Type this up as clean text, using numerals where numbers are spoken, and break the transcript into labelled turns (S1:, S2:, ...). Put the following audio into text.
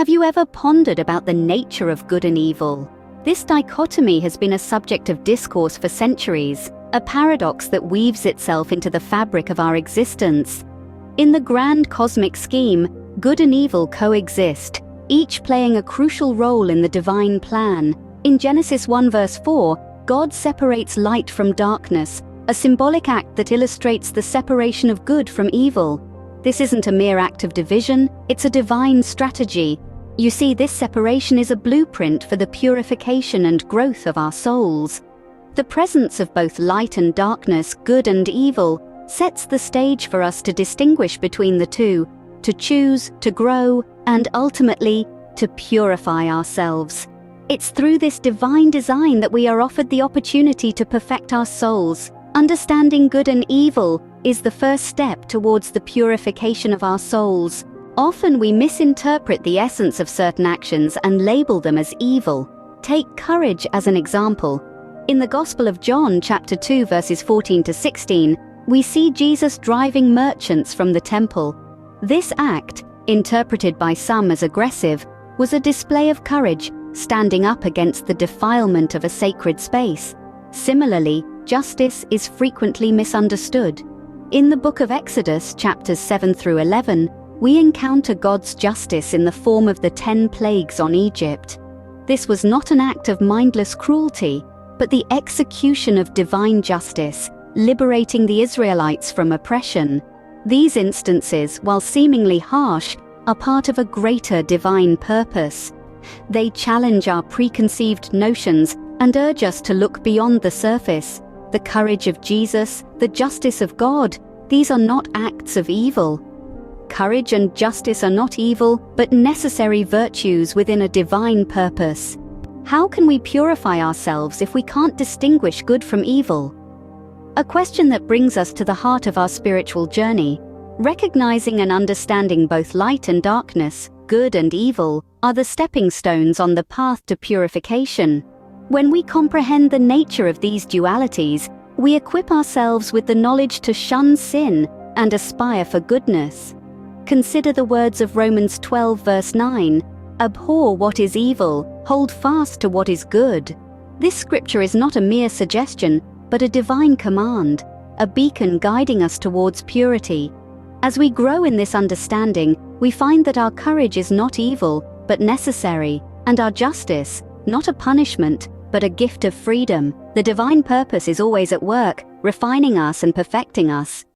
S1: Have you ever pondered about the nature of good and evil? This dichotomy has been a subject of discourse for centuries, a paradox that weaves itself into the fabric of our existence. In the grand cosmic scheme, good and evil coexist, each playing a crucial role in the divine plan. In Genesis 1 verse 4, God separates light from darkness, a symbolic act that illustrates the separation of good from evil. This isn't a mere act of division, it's a divine strategy. You see, this separation is a blueprint for the purification and growth of our souls. The presence of both light and darkness, good and evil, sets the stage for us to distinguish between the two, to choose, to grow, and ultimately, to purify ourselves. It's through this divine design that we are offered the opportunity to perfect our souls. Understanding good and evil is the first step towards the purification of our souls. Often we misinterpret the essence of certain actions and label them as evil. Take courage as an example. In the Gospel of John, chapter 2, verses 14 to 16, we see Jesus driving merchants from the temple. This act, interpreted by some as aggressive, was a display of courage, standing up against the defilement of a sacred space. Similarly, justice is frequently misunderstood. In the book of Exodus, chapters 7 through 11, we encounter God's justice in the form of the 10 plagues on Egypt. This was not an act of mindless cruelty, but the execution of divine justice, liberating the Israelites from oppression. These instances, while seemingly harsh, are part of a greater divine purpose. They challenge our preconceived notions and urge us to look beyond the surface. The courage of Jesus, the justice of God, these are not acts of evil. Courage and justice are not evil, but necessary virtues within a divine purpose. How can we purify ourselves if we can't distinguish good from evil? A question that brings us to the heart of our spiritual journey. Recognizing and understanding both light and darkness, good and evil, are the stepping stones on the path to purification. When we comprehend the nature of these dualities, we equip ourselves with the knowledge to shun sin and aspire for goodness. Consider the words of Romans 12 verse 9, "Abhor what is evil, hold fast to what is good." This scripture is not a mere suggestion, but a divine command, a beacon guiding us towards purity. As we grow in this understanding, we find that our courage is not evil, but necessary, and our justice, not a punishment, but a gift of freedom. The divine purpose is always at work, refining us and perfecting us.